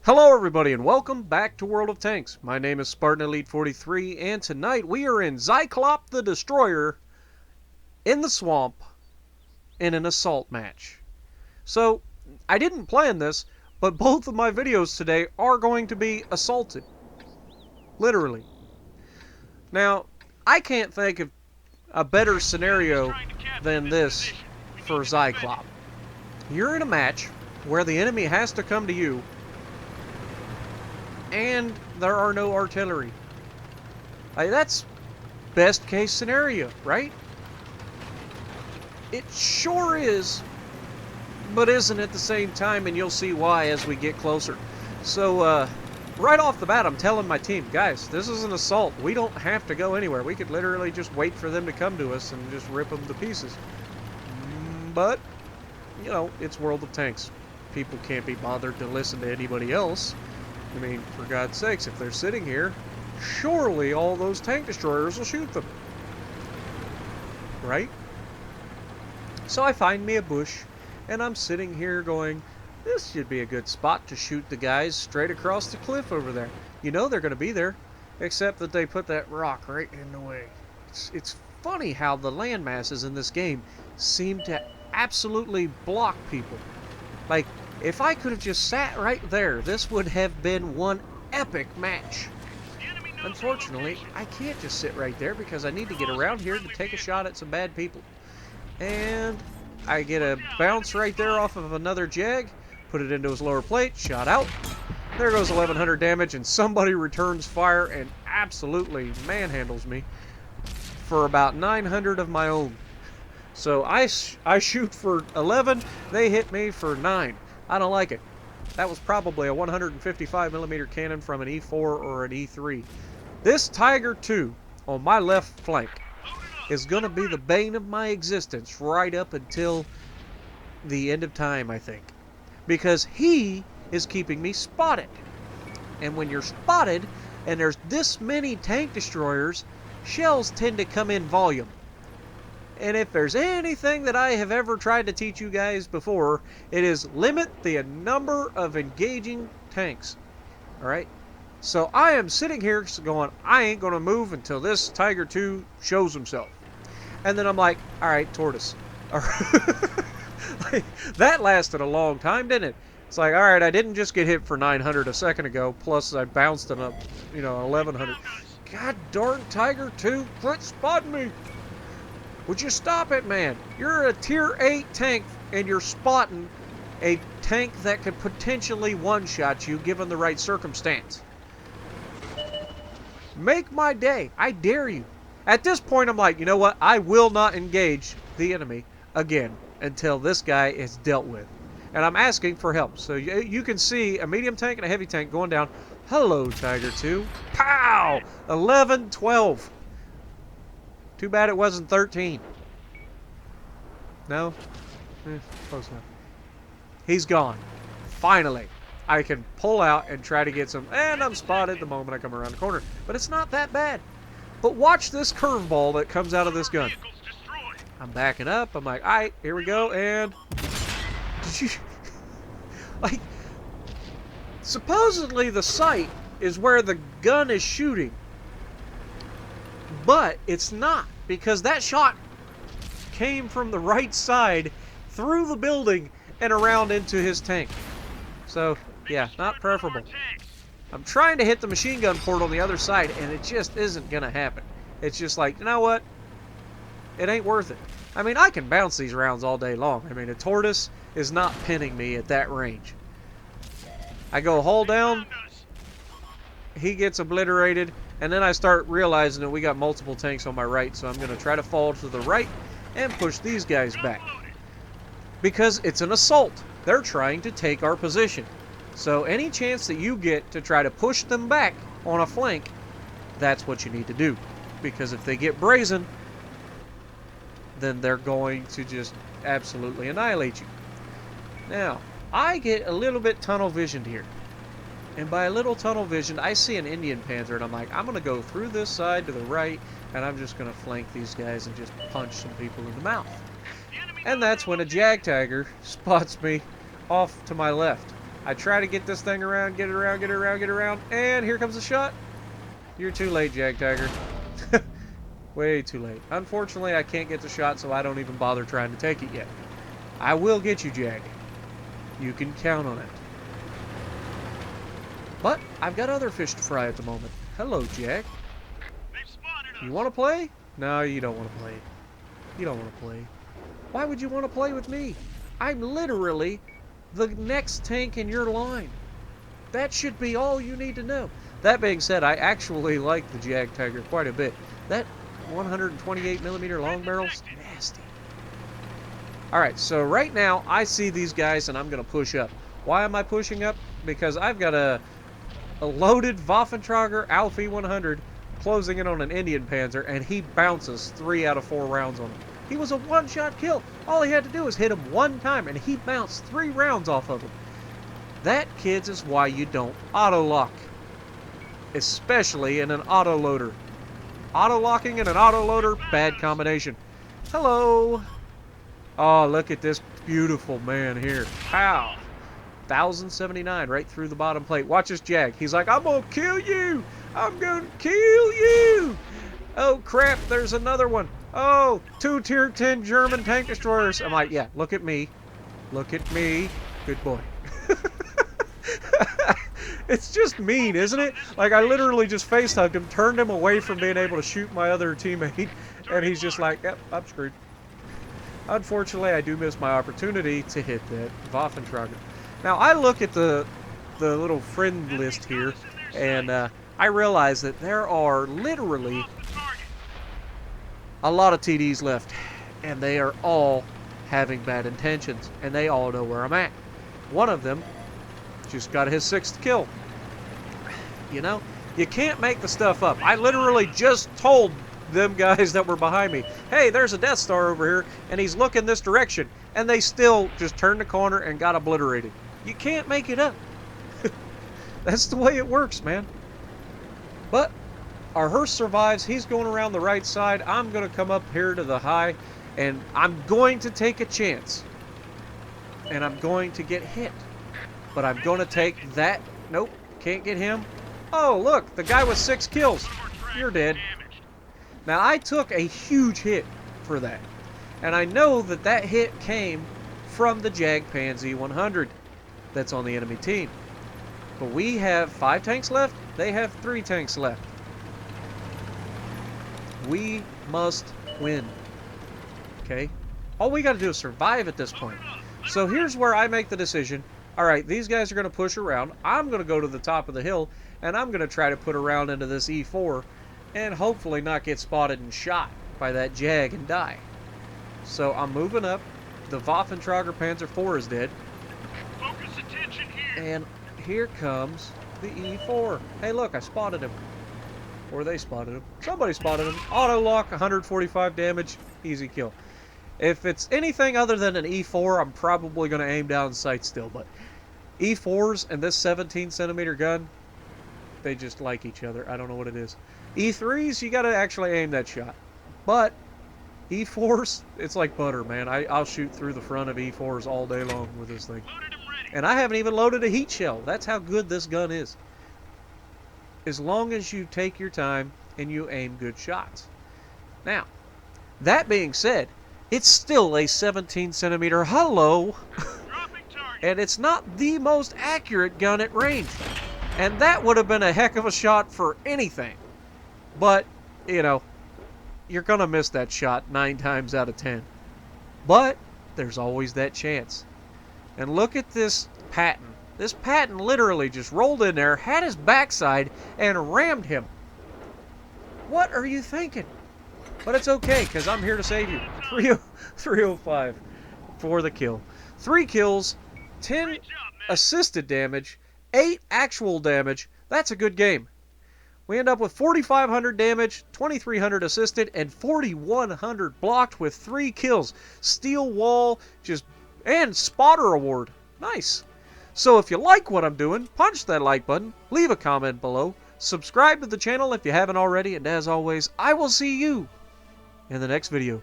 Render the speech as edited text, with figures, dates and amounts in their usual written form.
Hello everybody and welcome back to World of Tanks. My name is Spartan Elite 43 and tonight we are in Zyklop the Destroyer in the swamp in an assault match. So, I didn't plan this, but both of my videos today are going to be assaulted. Literally. Now, I can't think of a better scenario than this for Zyklop. You're in a match where the enemy has to come to you and there are no artillery. That's best case scenario, right? It sure is, but isn't at the same time, and you'll see why as we get closer. So, right off the bat, I'm telling my team, guys, this is an assault. We don't have to go anywhere. We could literally just wait for them to come to us and just rip them to pieces. But, you know, it's World of Tanks. People can't be bothered to listen to anybody else. I mean, for God's sakes, if they're sitting here, surely all those tank destroyers will shoot them. Right? So I find me a bush, and I'm sitting here going, this should be a good spot to shoot the guys straight across the cliff over there. You know they're going to be there, except that they put that rock right in the way. It's funny how the land masses in this game seem to absolutely block people. Like, if I could have just sat right there, this would have been one epic match. Unfortunately, I can't just sit right there because I need to get around here to take a shot at some bad people. And I get a bounce right there off of another Jag, put it into his lower plate, shot out. There goes 1100 damage, and somebody returns fire and absolutely manhandles me for about 900 of my own. So I shoot for 11, they hit me for 9. I don't like it. That was probably a 155mm cannon from an E4 or an E3. This Tiger II on my left flank is going to be the bane of my existence right up until the end of time, I think. Because he is keeping me spotted. And when you're spotted and there's this many tank destroyers, shells tend to come in volume. And if there's anything that I have ever tried to teach you guys before, it is limit the number of engaging tanks. Alright? So I am sitting here going, I ain't going to move until this Tiger II shows himself. And then I'm like, alright, Tortoise. Like, that lasted a long time, didn't it? It's like, alright, I didn't just get hit for 900 a second ago, plus I bounced it up, 1100. God darn Tiger II, quit spotting me! Would you stop it, man? You're a tier 8 tank, and you're spotting a tank that could potentially one-shot you given the right circumstance. Make my day. I dare you. At this point, I'm like, you know what? I will not engage the enemy again until this guy is dealt with. And I'm asking for help. So you can see a medium tank and a heavy tank going down. Hello, Tiger II. Pow! 11, 12. Too bad it wasn't 13. No? Close enough. He's gone. Finally. I can pull out and try to get some... And I'm spotted the moment I come around the corner. But it's not that bad. But watch this curveball that comes out of this gun. I'm backing up. I'm like, alright, here we go. And... Did you... Like... Supposedly the sight is where the gun is shooting. But it's not, because that shot came from the right side through the building and around into his tank. So, yeah, not preferable. I'm trying to hit the machine gun port on the other side, and it just isn't going to happen. It's just like, you know what? It ain't worth it. I mean, I can bounce these rounds all day long. I mean, a Tortoise is not pinning me at that range. I go hull down, he gets obliterated, and then I start realizing that we got multiple tanks on my right, so I'm going to try to fall to the right and push these guys back. Because it's an assault. They're trying to take our position. So any chance that you get to try to push them back on a flank, that's what you need to do. Because if they get brazen, then they're going to just absolutely annihilate you. Now, I get a little bit tunnel visioned here. And by a little tunnel vision, I see an Indian Panther, and I'm like, I'm going to go through this side to the right, and I'm just going to flank these guys and just punch some people in the mouth. And that's when a Jag Tiger spots me off to my left. I try to get this thing around, get it around, get it around, get it around, and here comes the shot. You're too late, Jagdtiger. Way too late. Unfortunately, I can't get the shot, so I don't even bother trying to take it yet. I will get you, Jag. You can count on it. But I've got other fish to fry at the moment. Hello, Jag. You want to play? No, you don't want to play. You don't want to play. Why would you want to play with me? I'm literally the next tank in your line. That should be all you need to know. That being said, I actually like the Jagdtiger quite a bit. That 128mm long barrel's nasty. Alright, so right now I see these guys and I'm going to push up. Why am I pushing up? Because I've got a loaded Waffentrager Alfie 100 closing in on an Indian Panzer, and he bounces 3 out of 4 rounds on him. He was a one-shot kill. All he had to do was hit him one time, and he bounced 3 rounds off of him. That, kids, is why you don't auto-lock. Especially in an auto-loader. Auto-locking in an auto-loader, bad combination. Hello. Oh, look at this beautiful man here. Pow. 1,079 right through the bottom plate. Watch this Jag. He's like, I'm going to kill you. I'm going to kill you. Oh, crap. There's another one. Oh, 2 Tier 10 German tank destroyers. I'm like, yeah, look at me. Look at me. Good boy. It's just mean, isn't it? Like, I literally just face-hugged him, turned him away from being able to shoot my other teammate, and he's just like, yep, I'm screwed. Unfortunately, I do miss my opportunity to hit that Waffentrager. Now, I look at the little friend list here, and I realize that there are literally a lot of TDs left, and they are all having bad intentions, and they all know where I'm at. One of them just got his 6th kill. You know, you can't make the stuff up. I literally just told them guys that were behind me, hey, there's a Death Star over here, and he's looking this direction, and they still just turned the corner and got obliterated. You can't make it up. That's the way it works, man. But our hearse survives. He's going around the right side. I'm going to come up here to the high, and I'm going to take a chance. And I'm going to get hit. But I'm going to take that. Nope, can't get him. Oh, look, the guy with 6 kills. You're dead. Now, I took a huge hit for that. And I know that that hit came from the Jagdpanzer 100 that's on the enemy team. But we have 5 tanks left. They have 3 tanks left. We must win. Okay? All we got to do is survive at this point. So here's where I make the decision. Alright, these guys are going to push around. I'm going to go to the top of the hill, and I'm going to try to put a round into this E4 and hopefully not get spotted and shot by that Jag and die. So I'm moving up. The Waffentrager Panzer IV is dead. Focus attention here. And here comes the E4. Hey, look, I spotted him. Or they spotted him. Somebody spotted him. Auto lock, 145 damage, easy kill. If it's anything other than an E4, I'm probably going to aim down sight still. But E4s and this 17-centimeter gun, they just like each other. I don't know what it is. E3s, you got to actually aim that shot. But E4s, it's like butter, man. I'll shoot through the front of E4s all day long with this thing. And I haven't even loaded a heat shell. That's how good this gun is. As long as you take your time and you aim good shots. Now, that being said, it's still a 17-centimeter hello. And it's not the most accurate gun at range. And that would have been a heck of a shot for anything. But, you know, you're going to miss that shot 9 times out of 10. But there's always that chance. And look at this Patton. This Patton literally just rolled in there, had his backside, and rammed him. What are you thinking? But it's okay, because I'm here to save you. 305 for the kill. 3 kills, 10 assisted damage, 8 actual damage. That's a good game. We end up with 4,500 damage, 2,300 assisted, and 4,100 blocked with 3 kills. Steel wall, and spotter award. Nice. So if you like what I'm doing, punch that like button, leave a comment below, subscribe to the channel if you haven't already, and as always, I will see you in the next video.